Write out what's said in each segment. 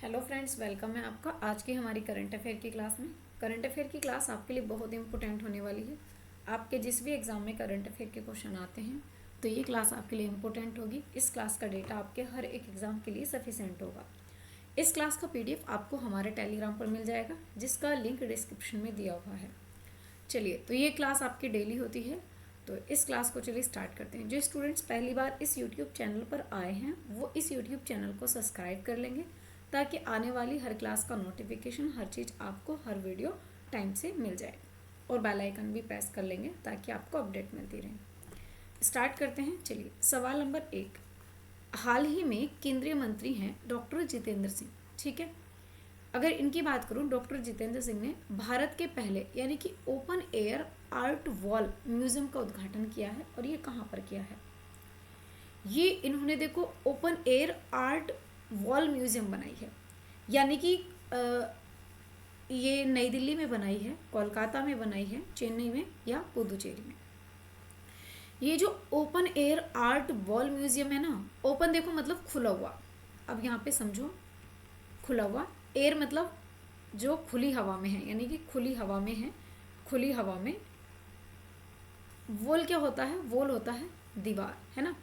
Hello friends, welcome है आपका आज की हमारी करंट अफेयर की क्लास में। करंट अफेयर की क्लास आपके लिए बहुत इंपॉर्टेंट होने वाली है। आपके जिस भी एग्ज़ाम में करंट अफेयर के क्वेश्चन आते हैं तो ये क्लास आपके लिए इंपॉर्टेंट होगी। इस क्लास का डेटा आपके हर एक एग्ज़ाम के लिए सफिशेंट होगा। इस क्लास का पीडीएफ आपको हमारे टेलीग्राम पर मिल जाएगा, जिसका लिंक डिस्क्रिप्शन में दिया हुआ है। चलिए, तो ये क्लास आपकी डेली होती है। तो इस क्लास को चलिए स्टार्ट करते हैं। जो स्टूडेंट्स पहली बार इस यूट्यूब चैनल पर आए हैं वो इस यूट्यूब चैनल को सब्सक्राइब कर लेंगे, ताकि आने वाली हर क्लास का नोटिफिकेशन, हर चीज़ आपको, हर वीडियो टाइम से मिल जाए। और बेल आइकन भी प्रेस कर लेंगे ताकि आपको अपडेट मिलती रहे। स्टार्ट करते हैं। चलिए, सवाल नंबर 1। हाल ही में केंद्रीय मंत्री हैं डॉक्टर जितेंद्र सिंह। ठीक है, अगर इनकी बात करूं, डॉक्टर जितेंद्र सिंह ने भारत के पहले यानी कि open air art wall museum का उद्घाटन किया है। और ये कहाँ पर किया है? ये इन्होंने देखो open air art wall museum बनाई है, यानी कि ये नई दिल्ली में बनाई है, कोलकाता में बनाई है, चेन्नई में या पुदुचेरी में। ये जो open air art wall museum है ना, ओपन देखो मतलब खुला हुआ। अब यहाँ पे समझो, खुला हुआ, एयर मतलब जो खुली हवा में है, यानी कि खुली हवा में है। खुली हवा में वॉल क्या होता है? वॉल होता है दीवार, है ना।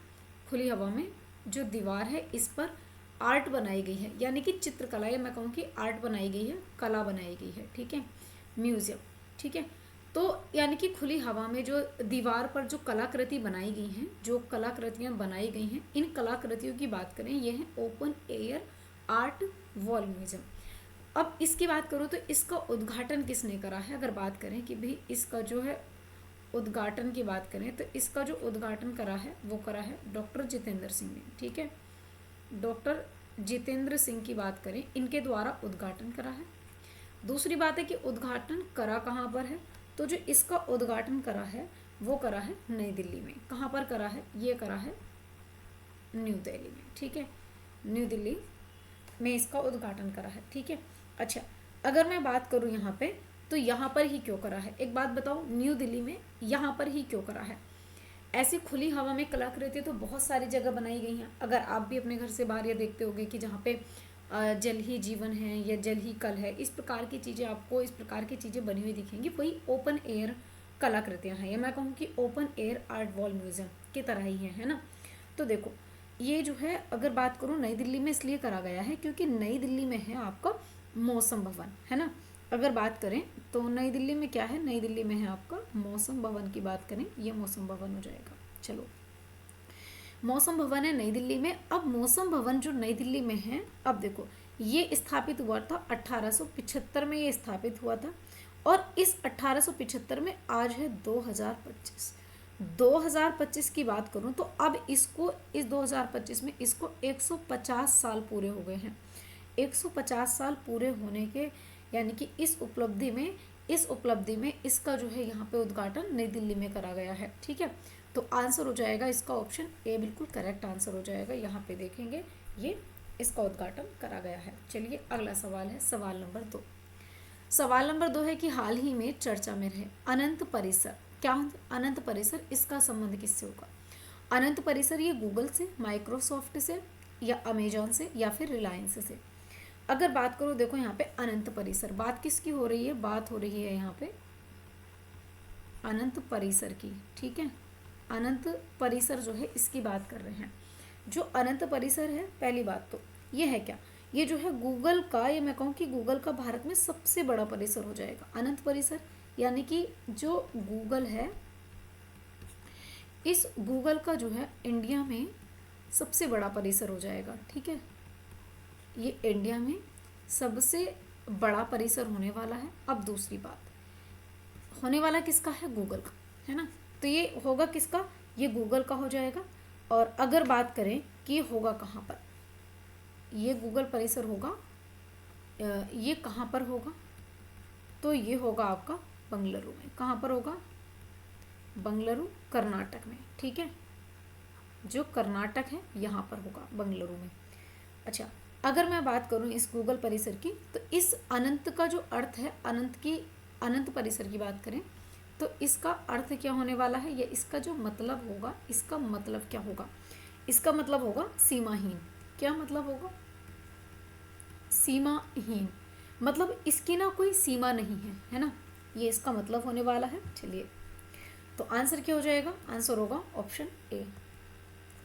खुली हवा में जो दीवार है इस पर आर्ट बनाई गई है, यानी कि चित्रकला, या मैं कहूँ कि आर्ट बनाई गई है, कला बनाई गई है। ठीक है, म्यूजियम। ठीक है, तो यानी कि खुली हवा में जो दीवार पर जो कलाकृति बनाई गई हैं, जो कलाकृतियाँ बनाई गई हैं, इन कलाकृतियों की बात करें, ये है open air art wall museum. अब इसकी बात करूँ तो इसका उद्घाटन किसने करा है? अगर बात करें कि भाई इसका जो है उद्घाटन की बात करें तो इसका जो उद्घाटन करा है वो करा है डॉक्टर जितेंद्र सिंह ने। ठीक है, डॉक्टर जितेंद्र सिंह की बात करें, इनके द्वारा उद्घाटन करा है। दूसरी बात है कि उद्घाटन करा कहाँ पर है? तो जो इसका उद्घाटन करा है वो करा है नई दिल्ली में। कहाँ पर करा है? ये करा है न्यू दिल्ली में। ठीक है, न्यू दिल्ली में इसका उद्घाटन करा है। ठीक है, अच्छा, अगर मैं बात करूँ यहाँ पे, तो यहाँ पर ही क्यों करा है? एक बात बताओ, न्यू दिल्ली में यहाँ पर ही क्यों करा है? ऐसी खुली हवा में कलाकृति तो बहुत सारी जगह बनाई गई हैं। अगर आप भी अपने घर से बाहर ये देखते होंगे कि जहाँ पे जल ही जीवन है या जल ही कल है, इस प्रकार की चीज़ें आपको, इस प्रकार की चीज़ें बनी हुई दिखेंगी, वही ओपन एयर कलाकृतियाँ हैं, या मैं कहूँ कि open air art wall museum की तरह ही है ना। तो देखो, ये जो है, अगर बात करूँ नई दिल्ली में इसलिए करा गया है क्योंकि नई दिल्ली में है आपका मौसम भवन, है ना। अगर बात करें तो नई दिल्ली में क्या है? नई दिल्ली में है आपका मौसम भवन की बात करें, ये मौसम भवन हो जाएगा। चलो, मौसम भवन है नई दिल्ली में। अब मौसम भवन जो नई दिल्ली में है, अब देखो, ये स्थापित हुआ था 1875 में, ये स्थापित हुआ था। और इस 1875 में आज है 2025। 2025 की बात करूं तो अब इसको, इस 2025 में इसको 150 साल पूरे हो गए हैं। 150 साल पूरे होने के, यानी कि इस उपलब्धि में इसका जो है यहाँ पे उद्घाटन नई दिल्ली में करा गया है। ठीक है, तो आंसर हो जाएगा इसका ऑप्शन ए, बिल्कुल करेक्ट आंसर हो जाएगा। यहाँ पे देखेंगे, ये इसका उद्घाटन करा गया है। चलिए, अगला सवाल है सवाल नंबर 2। सवाल नंबर 2 है कि हाल ही में चर्चा में रहे अनंत परिसर। क्या अनंत परिसर, इसका संबंध किससे होगा? अनंत परिसर ये गूगल से, माइक्रोसॉफ्ट से, या अमेजॉन से, या फिर रिलायंस से। अगर बात करो, देखो यहाँ पे अनंत परिसर, बात किसकी हो रही है? बात हो रही है यहाँ पे अनंत परिसर की। ठीक है, अनंत परिसर जो है इसकी बात कर रहे हैं। जो अनंत परिसर है, पहली बात तो ये है क्या? ये जो है गूगल का, ये मैं कहूँ कि गूगल का भारत में सबसे बड़ा परिसर हो जाएगा अनंत परिसर। यानी कि जो गूगल है, इस गूगल का जो है इंडिया में सबसे बड़ा परिसर हो जाएगा। ठीक है, ये इंडिया में सबसे बड़ा परिसर होने वाला है। अब दूसरी बात, होने वाला किसका है? गूगल का, है ना। तो ये होगा किसका? ये गूगल का हो जाएगा। और अगर बात करें कि ये होगा कहाँ पर, ये गूगल परिसर होगा, ये कहाँ पर होगा? तो ये होगा आपका बंगलुरु में। कहाँ पर होगा? बंगलुरु, कर्नाटक में। ठीक है, जो कर्नाटक है यहाँ पर होगा, बंगलुरु में। अच्छा, अगर मैं बात करूँ इस गूगल परिसर की, तो इस अनंत का जो अर्थ है, अनंत परिसर की बात करें तो इसका अर्थ क्या होने वाला है, या इसका जो मतलब होगा, इसका मतलब क्या होगा? इसका मतलब होगा सीमाहीन। क्या मतलब होगा? सीमाहीन, मतलब इसकी ना कोई सीमा नहीं है ना, ये इसका मतलब होने वाला है। चलिए, तो आंसर क्या हो जाएगा? आंसर होगा ऑप्शन ए।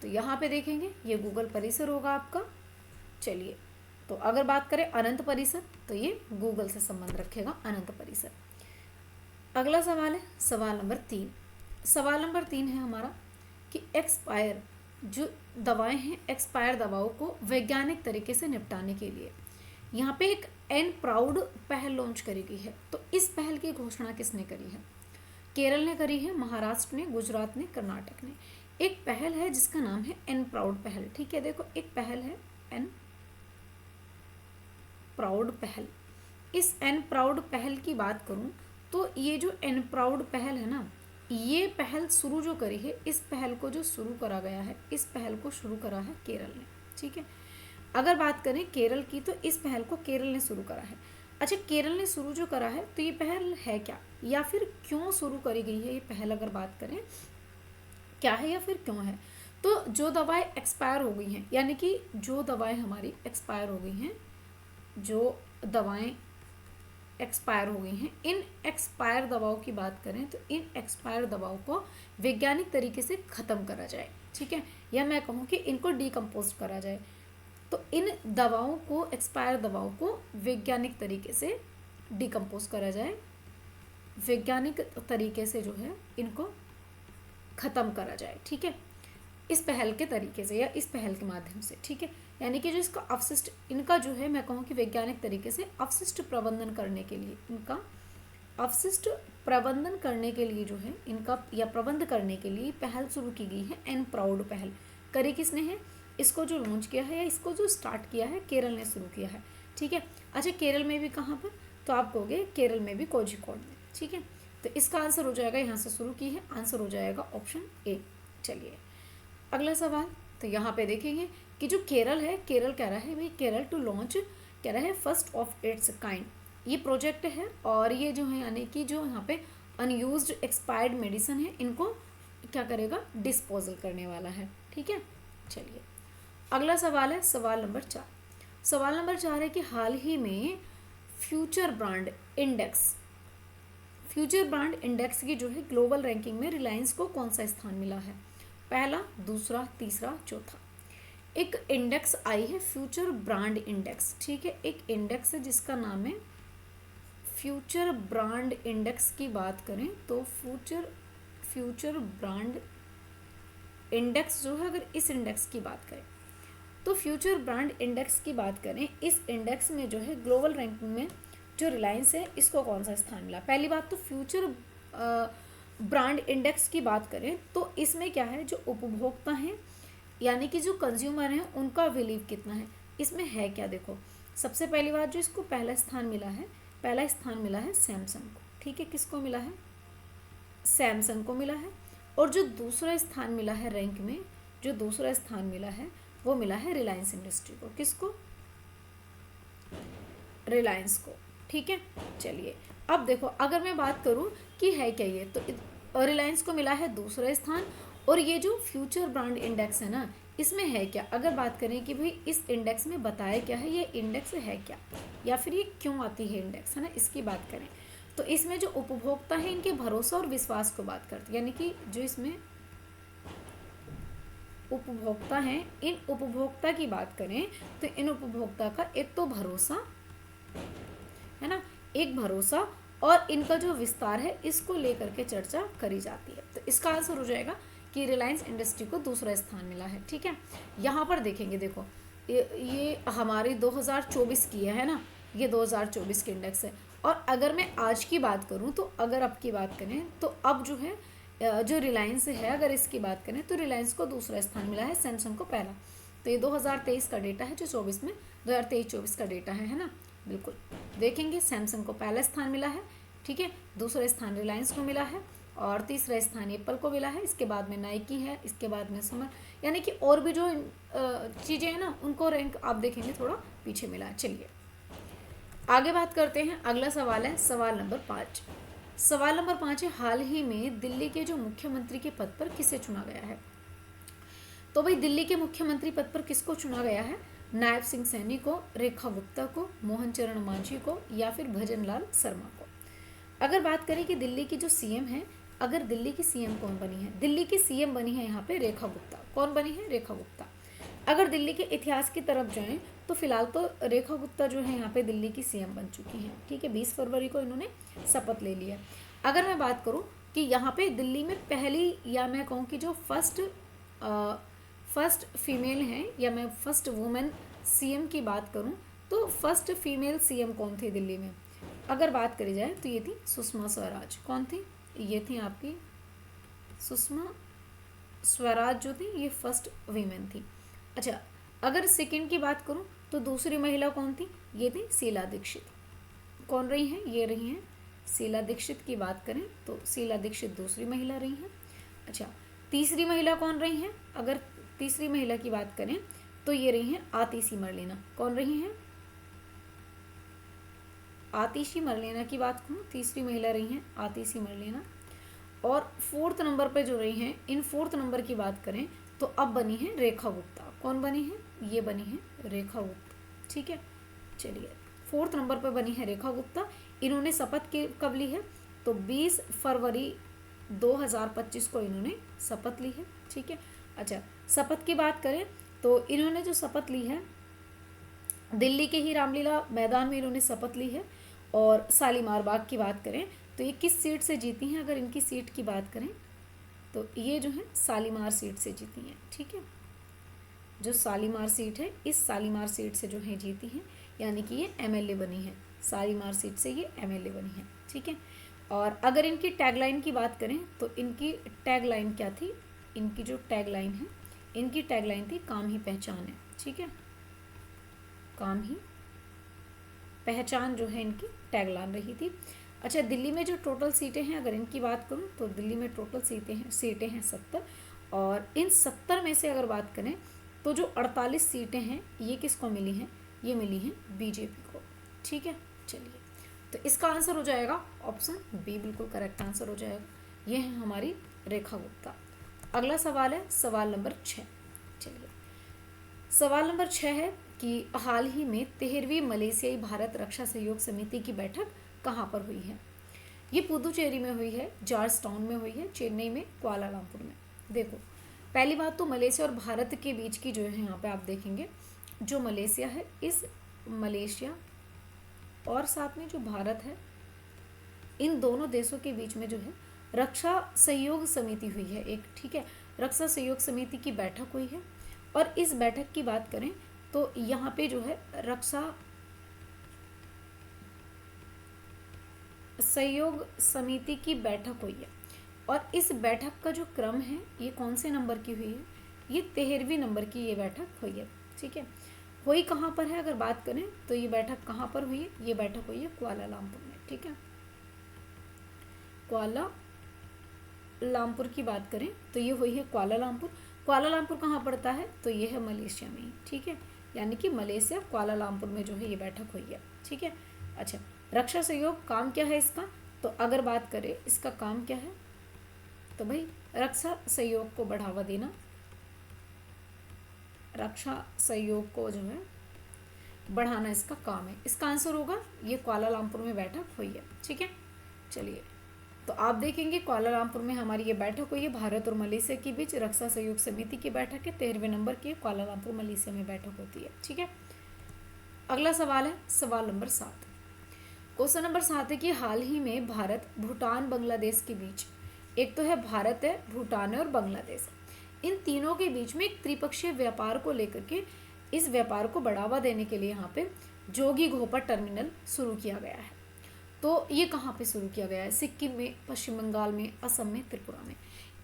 तो यहाँ पे देखेंगे ये गूगल परिसर होगा आपका। चलिए, तो अगर बात करें अनंत परिसर, तो ये गूगल से संबंध रखेगा अनंत परिसर। अगला सवाल है सवाल नंबर 3। सवाल नंबर 3 है हमारा कि एक्सपायर जो दवाएं हैं, एक्सपायर दवाओं को वैज्ञानिक तरीके से निपटाने के लिए यहाँ पे एक एन प्राउड पहल लॉन्च करी गई है। तो इस पहल की घोषणा किसने करी है? केरल ने करी है, महाराष्ट्र ने, गुजरात ने, कर्नाटक ने। एक पहल है जिसका नाम है एन प्राउड पहल। ठीक है, देखो एक पहल है एन प्राउड पहल। इस एन प्राउड पहल की बात करूं तो ये जो एन प्राउड पहल है ना, ये पहल शुरू जो करी है, इस पहल को जो शुरू करा गया है, इस पहल को शुरू करा है केरल ने। ठीक है, अगर बात करें केरल की, तो इस पहल को केरल ने शुरू करा है। अच्छा, केरल ने शुरू जो करा है, तो ये पहल है क्या, या फिर क्यों शुरू करी गई है ये पहल? अगर बात करें क्या है या फिर क्यों है, तो जो दवाएं एक्सपायर हो गई हैं, यानी कि जो दवाएं हमारी एक्सपायर हो गई हैं, जो दवाएं एक्सपायर हो गई हैं, इन एक्सपायर दवाओं की बात करें तो इन एक्सपायर दवाओं को वैज्ञानिक तरीके से ख़त्म करा जाए। ठीक है, या मैं कहूँ कि इनको डिकम्पोज करा जाए। तो इन दवाओं को, एक्सपायर दवाओं को वैज्ञानिक तरीके से डिकम्पोज करा जाए, वैज्ञानिक तरीके से जो है इनको ख़त्म करा जाए। ठीक है, इस पहल के तरीके से या इस पहल के माध्यम से। ठीक है, यानी कि जो इसका अवशिष्ट, इनका जो है मैं कहूँ कि वैज्ञानिक तरीके से अवशिष्ट प्रबंधन करने के लिए, इनका अवशिष्ट प्रबंधन करने के लिए जो है इनका, या प्रबंध करने के लिए पहल शुरू की गई है। एन प्राउड पहल करी किसने है? इसको जो लॉन्च किया है या इसको जो स्टार्ट किया है, केरल ने शुरू किया है। ठीक है, अच्छा केरल में भी कहाँ पर? तो आप कहोगे केरल में भी कोझिकोड में। ठीक है, तो इसका आंसर हो जाएगा, यहाँ से शुरू की है, आंसर हो जाएगा ऑप्शन ए। चलिए अगला सवाल, तो यहाँ पे देखेंगे कि जो केरल है, केरल कह रहा है भाई, केरल टू लॉन्च, कह रहा है फर्स्ट ऑफ इट्स काइंड, ये प्रोजेक्ट है। और ये जो है यानी कि जो यहाँ पे अनयूज्ड एक्सपायर्ड मेडिसिन है, इनको क्या करेगा? डिस्पोजल करने वाला है। ठीक है, चलिए अगला सवाल है सवाल नंबर 4। सवाल नंबर 4 है कि हाल ही में future brand index, future brand index की जो है ग्लोबल रैंकिंग में रिलायंस को कौन सा स्थान मिला है? पहला, दूसरा, तीसरा, चौथा। एक इंडेक्स आई है फ्यूचर ब्रांड इंडेक्स। ठीक है, एक इंडेक्स है जिसका नाम है फ्यूचर ब्रांड इंडेक्स। की बात करें तो फ्यूचर ब्रांड इंडेक्स जो है, अगर इस इंडेक्स की बात करें तो फ्यूचर ब्रांड इंडेक्स की बात करें, इस इंडेक्स में जो है ग्लोबल रैंकिंग में जो रिलायंस है, इसको कौन सा स्थान मिला? पहली बात तो फ्यूचर ब्रांड इंडेक्स की बात करें तो इसमें क्या है, जो उपभोक्ता हैं यानी कि जो कंज्यूमर हैं, उनका बिलीव कितना है, इसमें है क्या? देखो, सबसे पहली बात जो इसको पहला स्थान मिला है, पहला स्थान मिला है सैमसंग को। ठीक है, किसको मिला है? सैमसंग को मिला है। और जो दूसरा स्थान मिला है रैंक में, जो दूसरा स्थान मिला है वो मिला है रिलायंस इंडस्ट्री को। किसको? रिलायंस को। ठीक है, चलिए अब देखो, अगर मैं बात करूं कि है क्या ये, तो रिलायंस को मिला है दूसरा स्थान। और ये जो फ्यूचर ब्रांड इंडेक्स है ना, इसमें है क्या? अगर बात करें कि भाई इस इंडेक्स में बताया क्या है, ये इंडेक्स है क्या, या फिर ये क्यों आती है इंडेक्स, है ना, इसकी बात करें तो इसमें जो उपभोक्ता है, इनके भरोसा और विश्वास को बात करती है। यानी कि जो इसमें उपभोक्ता हैं, इन उपभोक्ता की बात करें तो इन उपभोक्ता का एक तो भरोसा है ना, एक भरोसा, और इनका जो विस्तार है, इसको लेकर के चर्चा करी जाती है। तो इसका आंसर हो जाएगा कि रिलायंस इंडस्ट्री को दूसरा स्थान मिला है। ठीक है, यहाँ पर देखेंगे, देखो ये हमारी 2024 की है ना, ये 2024 के इंडेक्स है। और अगर मैं आज की बात करूँ, तो अगर अब की बात करें तो अब जो है जो रिलायंस है, अगर इसकी बात करें तो रिलायंस को दूसरा स्थान मिला है, सैमसंग को पहला। तो ये 2023 का डेटा है, जो 24 में 2023-24 का डेटा है ना, बिल्कुल देखेंगे सैमसंग को पहला स्थान मिला है। ठीक है, दूसरा स्थान रिलायंस को मिला है, और तीसरा स्थान एप्पल को मिला है, इसके बाद में नाइकी है, इसके बाद में समर, यानी कि और भी जो चीज़ें हैं ना, उनको रैंक आप देखेंगे थोड़ा पीछे मिला है। चलिए आगे बात करते हैं, अगला सवाल है सवाल नंबर 5। सवाल नंबर 5 है, हाल ही में दिल्ली के जो मुख्यमंत्री के पद पर किसे चुना गया है? तो भाई दिल्ली के मुख्यमंत्री पद पर किसको चुना गया है? नायब सिंह सैनी को, रेखा गुप्ता को, मोहन चरण मांझी को, या फिर भजन लाल शर्मा को। अगर बात करें कि दिल्ली की जो सीएम है, अगर दिल्ली की सीएम कौन बनी है, दिल्ली की सीएम बनी है यहाँ पे रेखा गुप्ता। कौन बनी है? रेखा गुप्ता। अगर दिल्ली के इतिहास की तरफ जाएं तो फिलहाल तो रेखा गुप्ता जो है यहाँ पे दिल्ली की सीएम बन चुकी हैं, ठीक है। 20 फरवरी को इन्होंने शपथ ले लिया। अगर मैं बात करूँ कि यहाँ पे दिल्ली में पहली, या मैं कहूँ कि जो फर्स्ट फीमेल हैं, या मैं फर्स्ट वुमेन सीएम की बात करूँ तो फर्स्ट फीमेल सीएम कौन थी दिल्ली में? अगर बात करी जाए तो ये थी सुषमा स्वराज। कौन थी? ये थी आपकी सुषमा स्वराज जो थी, ये फर्स्ट वीमेन थी। अच्छा, अगर सेकंड की बात करूं तो दूसरी महिला कौन थी? ये थी शीला दीक्षित। कौन रही हैं? ये रही हैं शीला दीक्षित। की बात करें तो शीला दीक्षित दूसरी महिला रही हैं। अच्छा, तीसरी महिला कौन रही हैं? अगर तीसरी महिला की बात करें तो ये रही हैं आतिशी मरलेना। कौन रही हैं? आतिशी मरलेना की बात करूँ, तीसरी महिला रही हैं आतिशी मरलेना। और फोर्थ नंबर पे जो रही हैं, इन फोर्थ नंबर की बात करें तो अब बनी है रेखा गुप्ता। कौन बनी है? ये बनी है रेखा गुप्ता, ठीक है। चलिए, फोर्थ नंबर पे बनी है रेखा गुप्ता। इन्होंने शपथ कब ली है? तो 20 फरवरी 2025 को इन्होंने शपथ ली है, ठीक है। अच्छा, शपथ की बात करें तो इन्होंने जो शपथ ली है दिल्ली के ही रामलीला मैदान में इन्होंने शपथ ली है। और शालीमार बाग की बात करें तो ये किस सीट से जीती हैं? अगर इनकी सीट की बात करें तो ये जो है शालीमार सीट से जीती हैं, ठीक है। जो शालीमार सीट है, इस शालीमार सीट से जो है जीती हैं, यानी कि ये एमएलए बनी है। शालीमार सीट से ये एमएलए बनी है, ठीक है। और अगर इनकी टैगलाइन की बात करें तो इनकी टैगलाइन क्या थी? इनकी जो टैगलाइन है, इनकी टैगलाइन थी काम ही पहचान है, ठीक है। काम ही पहचान जो है इनकी टैगलाइन रही थी। अच्छा, दिल्ली में जो टोटल सीटें हैं, अगर इनकी बात करूं तो दिल्ली में टोटल सीटें हैं 70। और इन 70 में से अगर बात करें तो जो 48 सीटें हैं ये किसको मिली हैं? ये मिली हैं बीजेपी को, ठीक है। चलिए, तो इसका आंसर हो जाएगा ऑप्शन बी, बिल्कुल करेक्ट आंसर हो जाएगा। ये है हमारी रेखा गुप्ता। अगला सवाल है सवाल नंबर 6। चलिए, सवाल नंबर 6 है कि हाल ही में 13वीं मलेशियाई भारत रक्षा सहयोग समिति की बैठक कहाँ पर हुई है? ये पुदुचेरी में हुई है, जॉर्ज टाउन में हुई है, चेन्नई में, कुआलालंपुर में। देखो, पहली बात तो मलेशिया और भारत के बीच की जो है, यहाँ पे आप देखेंगे जो मलेशिया है, इस मलेशिया और साथ में जो भारत है, इन दोनों देशों के बीच में जो है रक्षा सहयोग समिति हुई है एक, ठीक है। रक्षा सहयोग समिति की बैठक हुई है। और इस बैठक की बात करें तो यहाँ पे जो है रक्षा सहयोग समिति की बैठक हुई है। और इस बैठक का जो क्रम है ये कौन से नंबर की हुई है? ये 13वीं नंबर की ये बैठक हुई है, ठीक है। हुई कहाँ पर है? अगर बात करें तो ये बैठक कहाँ पर हुई है? ये बैठक हुई है कुआलालंपुर में, ठीक है। कुआलालंपुर की बात करें तो ये हुई है कुआलालंपुर। कुआलालंपुर कहाँ पड़ता है? तो ये है मलेशिया में ही, ठीक है। यानी कि मलेशिया कुआलालंपुर में जो है ये बैठक हुई है, ठीक है। अच्छा, रक्षा सहयोग काम क्या है इसका? तो अगर बात करें इसका काम क्या है तो भाई रक्षा सहयोग को बढ़ावा देना, रक्षा सहयोग को जो है बढ़ाना इसका काम है। इसका आंसर होगा ये कुआलालंपुर में बैठक हुई है, ठीक है। चलिए, तो आप देखेंगे कुआलालंपुर में हमारी ये बैठक हुई है, भारत और मलेशिया के बीच रक्षा सहयोग समिति की बैठक है। 13वें नंबर की कुआलालंपुर मलेशिया में बैठक होती है, ठीक है। अगला सवाल है सवाल नंबर 7। क्वेश्चन नंबर 7 है कि हाल ही में भारत, भूटान, बांग्लादेश के बीच, एक तो है भारत है, भूटान है और बांग्लादेश, इन तीनों के बीच में एक त्रिपक्षीय व्यापार को लेकर के, इस व्यापार को बढ़ावा देने के लिए यहाँ पे जोगी घोपा टर्मिनल शुरू किया गया है। तो ये कहाँ पे शुरू किया गया है? सिक्किम में, पश्चिम बंगाल में, असम में, त्रिपुरा में।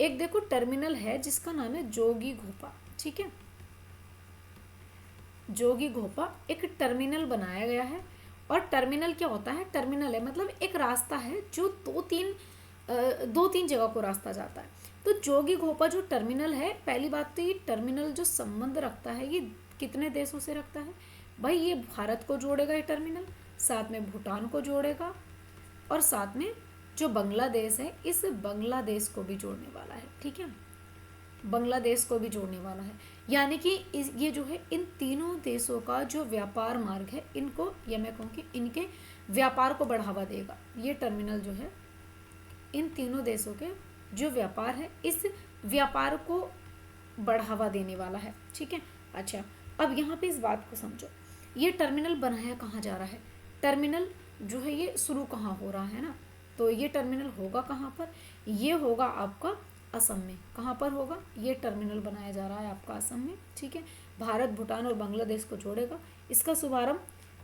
एक देखो टर्मिनल है जिसका नाम है जोगी घोपा, ठीक है। जोगी घोपा एक टर्मिनल बनाया गया है। और टर्मिनल क्या होता है? टर्मिनल है मतलब एक रास्ता है जो दो तीन जगह को रास्ता जाता है। तो जोगी घोपा जो टर्मिनल है, पहली बात तो ये टर्मिनल जो संबंध रखता है ये कितने देशों से रखता है? भाई ये भारत को जोड़ेगा ये टर्मिनल, साथ में भूटान को जोड़ेगा, और साथ में जो बांग्लादेश है इस बांग्लादेश को भी जोड़ने वाला है, ठीक है। बांग्लादेश को भी जोड़ने वाला है। यानी कि ये जो है इन तीनों देशों का जो व्यापार मार्ग है, इनको, या मैं कहूँ कि इनके व्यापार को बढ़ावा देगा। ये टर्मिनल जो है इन तीनों देशों के जो व्यापार है, इस व्यापार को बढ़ावा देने वाला है। ठीक है। अच्छा, अब यहाँ पे इस बात को समझो, ये टर्मिनल बनाया कहाँ जा रहा है, टर्मिनल जो है ये शुरू कहाँ हो रहा है ना, तो ये टर्मिनल होगा कहाँ पर, ये होगा आपका असम में। कहाँ पर होगा, ये टर्मिनल बनाया जा रहा है आपका असम में। ठीक है। भारत, भूटान और बांग्लादेश को जोड़ेगा। इसका शुभारंभ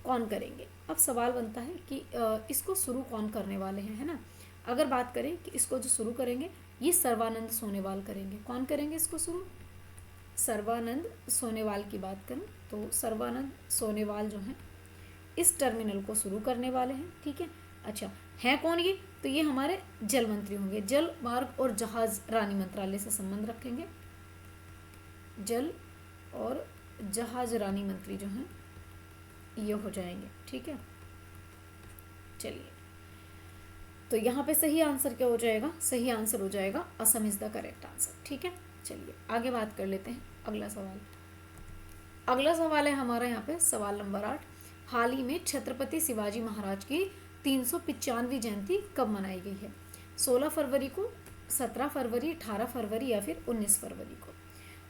कौन करेंगे। अब सवाल बनता है कि इसको शुरू कौन करने वाले हैं, है ना। अगर बात करें कि इसको जो शुरू करेंगे, ये सर्बानंद सोनोवाल करेंगे। कौन करेंगे इसको शुरू, सर्बानंद सोनोवाल की बात करें तो सर्बानंद सोनोवाल जो हैं इस टर्मिनल को शुरू करने वाले हैं। ठीक है। अच्छा, हैं कौन ये, तो ये हमारे जल मंत्री होंगे, जल मार्ग और जहाज रानी मंत्रालय से संबंध रखेंगे। जल और जहाज रानी मंत्री जो हैं ये हो जाएंगे। ठीक है। चलिए, तो यहाँ पे सही आंसर क्या हो जाएगा, सही आंसर हो जाएगा Assam is the correct answer. ठीक है। चलिए आगे बात कर लेते हैं। अगला सवाल, अगला सवाल है हमारा यहाँ पे सवाल नंबर 8। हाल ही में छत्रपति शिवाजी महाराज की 395वीं जयंती कब मनाई गई है। 16 फरवरी को, 17 फरवरी, 18 फरवरी या फिर 19 फरवरी को।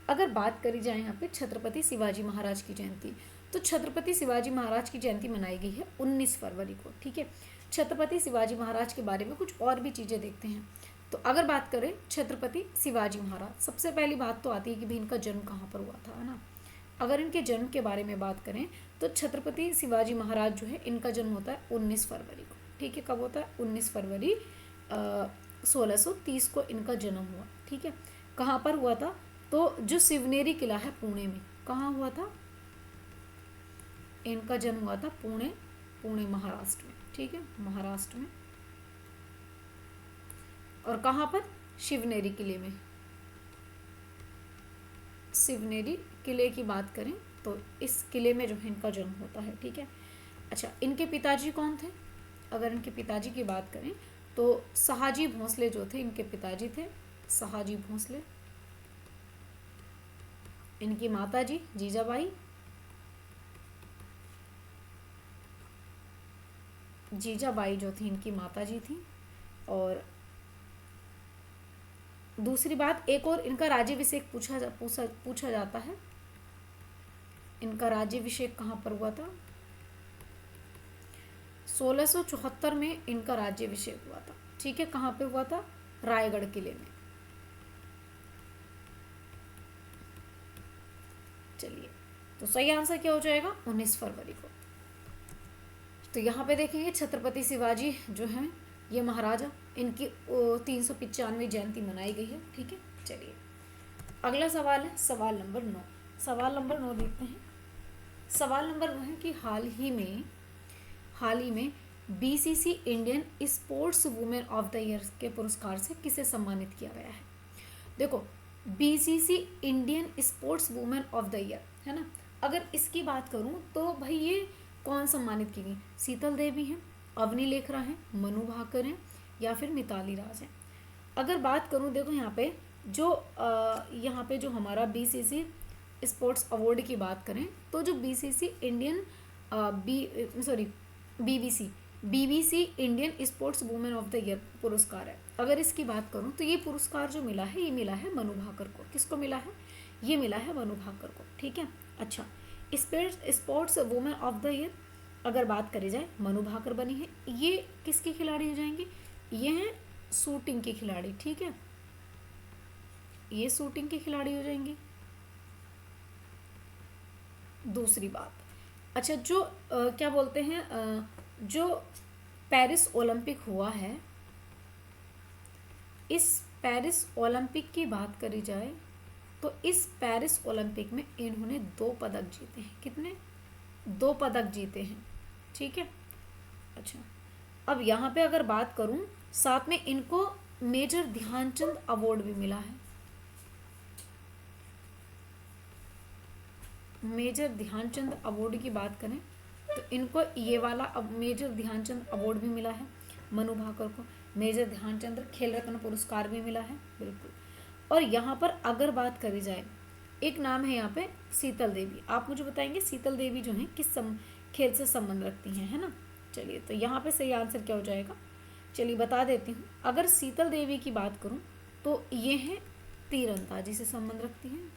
अगर बात करी जाए यहाँ पे छत्रपति शिवाजी महाराज की जयंती, तो छत्रपति शिवाजी महाराज की जयंती मनाई गई है 19 फरवरी को। ठीक है। छत्रपति शिवाजी महाराज के बारे में कुछ और भी चीज़ें देखते हैं। तो अगर बात करें छत्रपति शिवाजी महाराज, सबसे पहली बात तो आती है कि भाई इनका जन्म कहाँ पर हुआ था, है ना। अगर इनके जन्म के बारे में बात करें तो छत्रपति शिवाजी महाराज जो है इनका जन्म होता है 19 फरवरी को। ठीक है। कब होता है, 19 फरवरी 1630 को इनका जन्म हुआ। ठीक है। कहाँ पर हुआ था, तो जो शिवनेरी किला है पुणे में, कहाँ हुआ था, इनका जन्म हुआ था पुणे, पुणे महाराष्ट्र में। ठीक है, महाराष्ट्र में। और कहाँ पर, शिवनेरी किले में। शिवनेरी किले की बात करें तो इस किले में जो है इनका जन्म होता है। ठीक है। अच्छा, इनके पिताजी कौन थे, अगर इनके पिताजी की बात करें तो सहाजी भोसले जो थे इनके पिताजी थे, सहाजी भोसले। इनकी माता जी जीजाबाई, जीजाबाई जो थी इनकी माता जी थी। और दूसरी बात, एक और इनका राज्याभिषेक पूछा जाता है। इनका राज्याभिषेक कहाँ पर हुआ था, 1674 में इनका राज्याभिषेक हुआ था। ठीक है। कहाँ पे हुआ था, रायगढ़ किले में। चलिए, तो सही आंसर क्या हो जाएगा, 19 फरवरी को। तो यहाँ पे देखेंगे छत्रपति शिवाजी जो हैं ये महाराजा, इनकी 395वीं जयंती मनाई गई है। ठीक है। चलिए अगला सवाल है सवाल नंबर 9। सवाल नंबर 9 देखते हैं। सवाल नंबर 9 है कि हाल ही में BCC Indian sports women of the year के पुरस्कार से किसे सम्मानित किया गया है। देखो, BCC Indian sports women of the year, है ना। अगर इसकी बात करूं तो भाई ये कौन सम्मानित की गई, शीतल देवी हैं, अवनी लेखरा हैं, मनु भाकर हैं या फिर मिताली राज हैं। अगर बात करूं, देखो यहाँ पे जो हमारा बीसीसी स्पोर्ट्स अवार्ड की बात करें तो जो BCC Indian BBC Indian sports women of the year पुरस्कार है। अगर इसकी बात करूं तो ये पुरस्कार जो मिला है, ये मिला है मनु भाकर को। किसको मिला है, ये मिला है मनु भाकर को। ठीक है। अच्छा, sports women of the year अगर बात करी जाए, मनु भाकर बनी है। ये किसकी खिलाड़ी हो जाएंगी, ये हैं शूटिंग की खिलाड़ी। ठीक है, ये शूटिंग की खिलाड़ी हो जाएंगी। दूसरी बात, अच्छा जो क्या बोलते हैं, जो पेरिस ओलंपिक हुआ है, इस पेरिस ओलंपिक की बात करी जाए तो इस पेरिस ओलंपिक में इन्होंने 2 पदक जीते हैं। कितने, 2 पदक जीते हैं। ठीक है। अच्छा, अब यहाँ पे अगर बात करूँ, साथ में इनको मेजर ध्यानचंद अवार्ड भी मिला है। मेजर ध्यानचंद अवार्ड की बात करें तो इनको ये वाला अब मेजर ध्यानचंद अवार्ड भी मिला है मनु भाकर को। मेजर ध्यानचंद खेल रत्न पुरस्कार भी मिला है, बिल्कुल। और यहाँ पर अगर बात करी जाए एक नाम है यहाँ पे शीतल देवी। आप मुझे बताएंगे शीतल देवी जो है किस खेल से संबंध रखती हैं, है ना। चलिए, तो यहाँ पे सही आंसर क्या हो जाएगा, चलिए बता देती हूँ। अगर शीतल देवी की बात करूँ तो ये है तीरंदाजी से संबंध रखती हैं,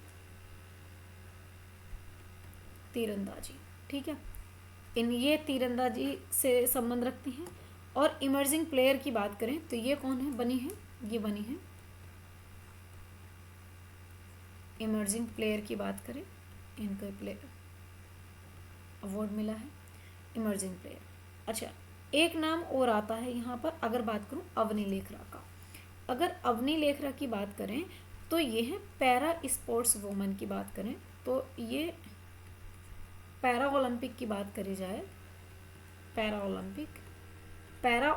तीरंदाजी, ठीक है। ये तीरंदाजी से संबंध रखती हैं। और इमर्जिंग प्लेयर की बात करें तो ये कौन है, बनी है, ये बनी है इमर्जिंग प्लेयर की बात करें, इनको प्लेयर अवार्ड मिला है इमर्जिंग प्लेयर। अच्छा, एक नाम और आता है यहाँ पर, अगर बात करूँ अवनी लेखरा का। अगर अवनी लेखरा की बात करें तो ये है पैरा स्पोर्ट्स वुमन की बात करें तो ये पैरा ओलंपिक की बात करी जाए, पैरा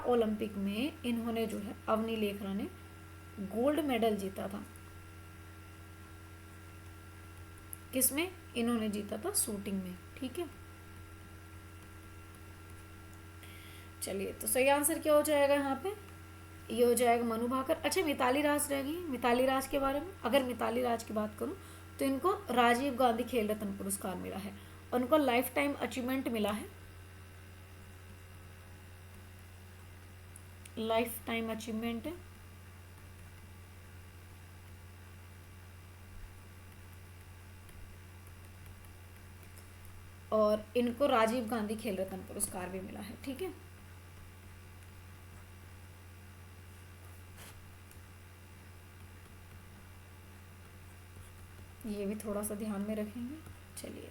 ओलंपिक में इन्होंने जो है अवनी लेखरा ने गोल्ड मेडल जीता था। किसमें, इन्होंने जीता था शूटिंग में, ठीक है। चलिए, तो सही आंसर क्या हो जाएगा यहाँ पे, ये हो जाएगा मनु भाकर। अच्छा, मिताली राज रह गई। मिताली राज के बारे में अगर मिताली राज की बात करूँ तो इनको राजीव गांधी खेल रत्न पुरस्कार मिला है, उनको लाइफ टाइम अचीवमेंट मिला है, लाइफ टाइम अचीवमेंट है। और इनको राजीव गांधी खेल रत्न पुरस्कार भी मिला है, ठीक है। ये भी थोड़ा सा ध्यान में रखेंगे। चलिए,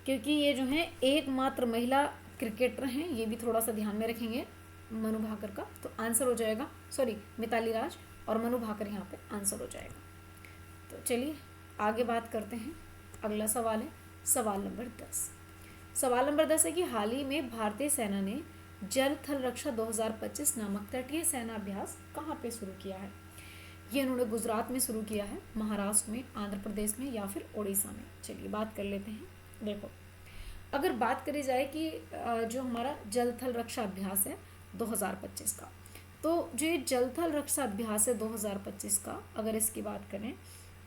क्योंकि ये जो है एकमात्र महिला क्रिकेटर हैं, ये भी थोड़ा सा ध्यान में रखेंगे मनु भाकर का। तो आंसर हो जाएगा, सॉरी, मिताली राज और मनु भाकर यहाँ पे आंसर हो जाएगा। तो चलिए आगे बात करते हैं। अगला सवाल है सवाल नंबर 10। सवाल नंबर 10 है कि हाल ही में भारतीय सेना ने जल थल रक्षा 2025 नामक तटीय सेना अभ्यास कहाँ पे शुरू किया है। ये इन्होंने गुजरात में शुरू किया है, महाराष्ट्र में, आंध्र प्रदेश में या फिर उड़ीसा में। चलिए बात कर लेते हैं। देखो, अगर बात करी जाए कि जो हमारा जल थल रक्षा अभ्यास है 2025 का, तो जो ये जल थल रक्षा अभ्यास है 2025 का, अगर इसकी बात करें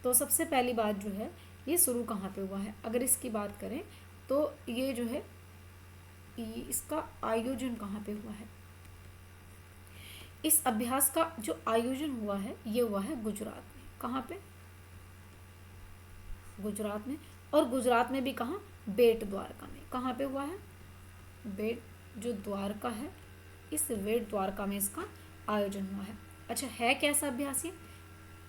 तो सबसे पहली बात जो है ये शुरू कहाँ पे हुआ है। अगर इसकी बात करें तो ये जो है इसका आयोजन कहाँ पे हुआ है। इस अभ्यास का जो आयोजन हुआ है ये हुआ है गुजरात में। कहाँ पे, गुजरात में। और गुजरात में भी कहाँ, बेट द्वारका में। कहाँ पे हुआ है, बेट जो द्वारका है, इस बेट द्वारका में इसका आयोजन हुआ है। अच्छा, है कैसा अभ्यास ये,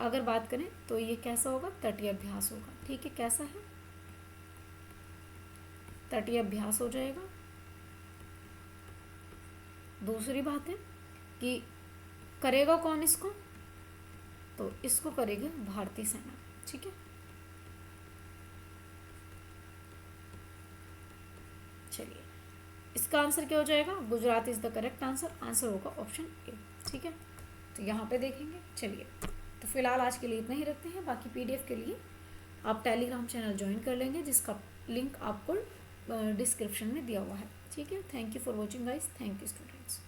अगर बात करें तो ये कैसा होगा, तटीय अभ्यास होगा, ठीक है। कैसा है, तटीय अभ्यास हो जाएगा। दूसरी बात है कि करेगा कौन इसको, तो इसको करेगी भारतीय सेना, ठीक है। चलिए, इसका आंसर क्या हो जाएगा, Gujarat is the correct answer. Answer होगा ऑप्शन ए, ठीक है। तो यहाँ पे देखेंगे। चलिए, तो फिलहाल आज के लिए इतना ही रखते हैं। बाकी पीडीएफ के लिए आप टेलीग्राम चैनल ज्वाइन कर लेंगे, जिसका लिंक आपको डिस्क्रिप्शन में दिया हुआ है, ठीक है। Thank you for watching guys, thank you students.